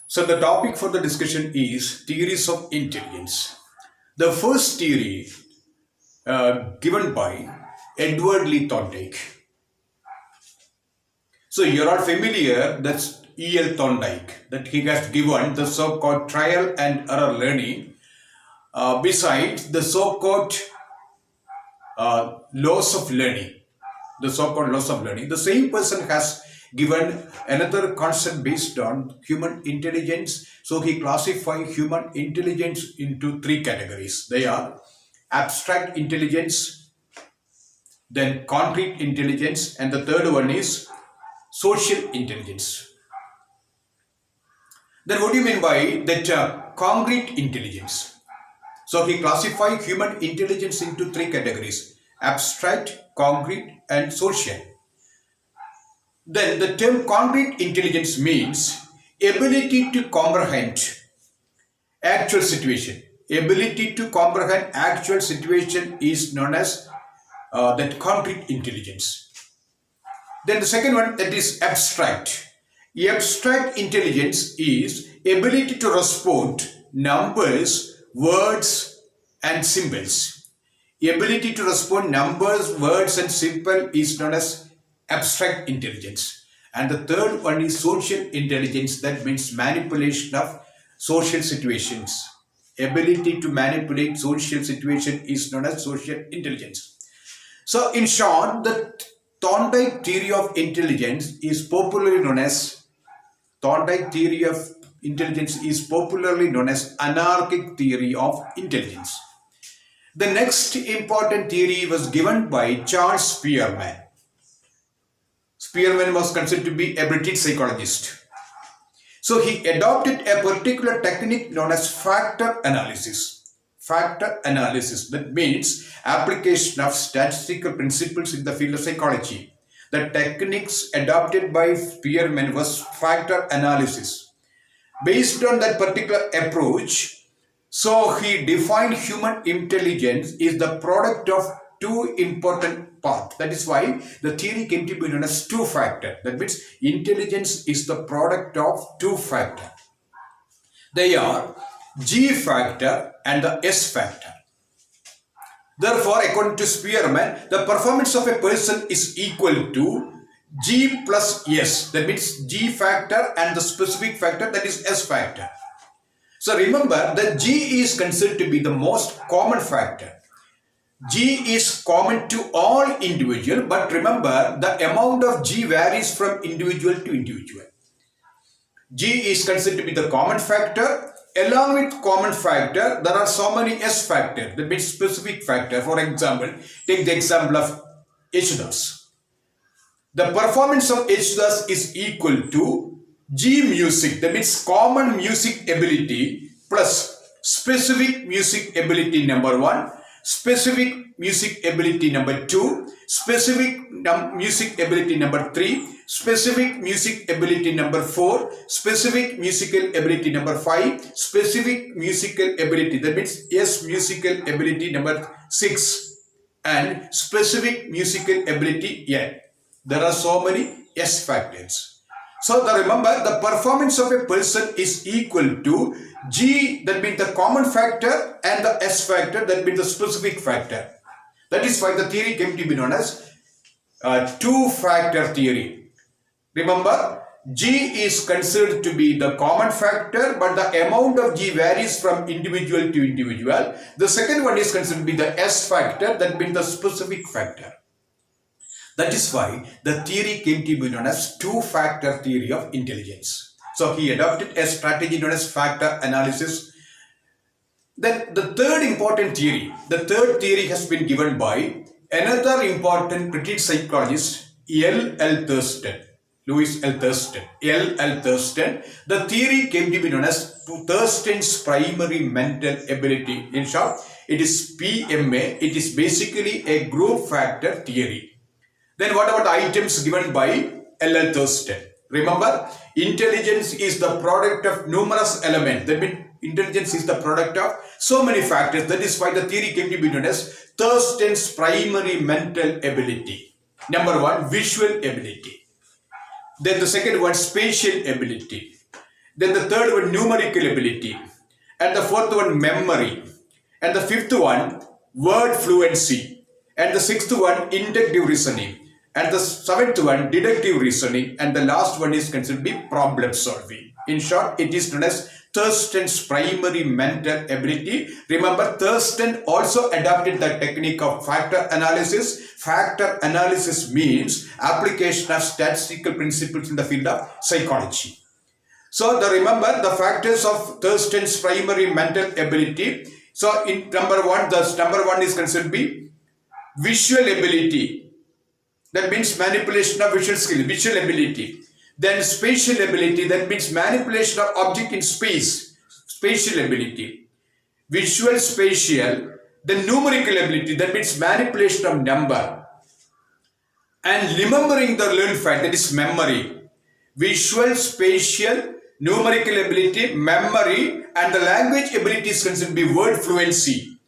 So the topic for the discussion is theories of intelligence. The first theory given by Edward Lee Thorndike. So you're all familiar, that's E.L. Thorndike, that he has given the so-called trial and error learning. Besides the so-called laws of learning, the same person has given another concept based on human intelligence. So he classified human intelligence into three categories. They are abstract intelligence, then concrete intelligence, and the third one is social intelligence. Then what do you mean by that concrete intelligence? So he classified human intelligence into three categories: abstract, concrete, and social. Then the term concrete intelligence means ability to comprehend actual situation. Ability to comprehend actual situation is known as that concrete intelligence. Then the second one, that is abstract. Abstract intelligence is ability to respond numbers, words, and symbols. Ability to respond numbers, words, and symbol is known as abstract intelligence. And the third one is social intelligence, that means manipulation of social situations. Ability to manipulate social situation is known as social intelligence. So in short, the Thorndike theory of intelligence is popularly known as anarchic theory of intelligence. The next important theory was given by Charles Spearman. Spearman was considered to be a British psychologist. So he adopted a particular technique known as factor analysis. Factor analysis, that means application of statistical principles in the field of psychology. The techniques adopted by Spearman was factor analysis. Based on that particular approach, so he defined human intelligence is the product of two important parts. That is why the theory came to be known as two factor. That means intelligence is the product of two factor. They are G factor and the S factor. Therefore, according to Spearman, the performance of a person is equal to G plus S. That means G factor and the specific factor, that is S factor. So remember that G is considered to be the most common factor. G is common to all individual, but remember the amount of G varies from individual to individual. G is considered to be the common factor. Along with common factor, there are so many S factors, that means specific factor. For example, take the example of Yesudas. The performance of Yesudas is equal to G music, that means common music ability plus specific music ability number 1, specific music ability number 2, specific music ability number 3, specific music ability number 4, specific musical ability number 5, specific musical ability, that means S musical ability number 6, and specific musical ability N. There are so many S factors. So remember the performance of a person is equal to G, that means the common factor, and the S factor, that means the specific factor. That is why the theory came to be known as two-factor theory. Remember, G is considered to be the common factor, but the amount of G varies from individual to individual. The second one is considered to be the S factor, that means the specific factor. That is why the theory came to be known as two-factor theory of intelligence. So he adopted a strategy known as factor analysis. Then the third important theory, the third theory has been given by another important British psychologist, L.L. Thurston. Louis L. Thurston. L.L. Thurston. The theory came to be known as Thurston's primary mental ability. In short, it is PMA. It is basically a group factor theory. Then what about the items given by L.L. Thurston? Remember, intelligence is the product of numerous elements. That means intelligence is the product of so many factors. That is why the theory came to be known as Thurston's primary mental ability. Number 1, visual ability. Then the second one, spatial ability. Then the third one, numerical ability. And the fourth one, memory. And the fifth one, word fluency. And the sixth one, inductive reasoning. And the seventh one, deductive reasoning. And the last one is considered to be problem solving. In short, it is known as Thurston's primary mental ability. Remember, Thurston also adopted the technique of factor analysis. Factor analysis means application of statistical principles in the field of psychology. So remember the factors of Thurston's primary mental ability. So in number one is considered to be visual ability. That means manipulation of visual skill, visual ability. Then spatial ability, that means manipulation of object in space, spatial ability. Visual, spatial. Then numerical ability, that means manipulation of number. And remembering the learned fact, that is memory. Visual, spatial, numerical ability, memory, and the language ability is considered to be word fluency.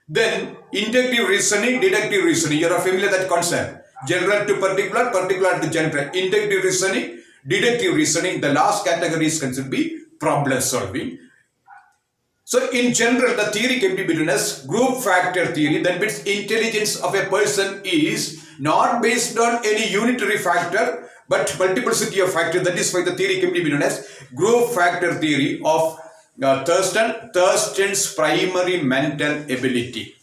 Then inductive reasoning, deductive reasoning. You are familiar with that concept. General to particular, particular to general. Inductive reasoning, deductive reasoning. The last category is considered to be problem solving. So in general, the theory can be known as group factor theory. That means intelligence of a person is not based on any unitary factor, but multiplicity of factors. That is why the theory can be known as group factor theory of Thurston's primary mental ability.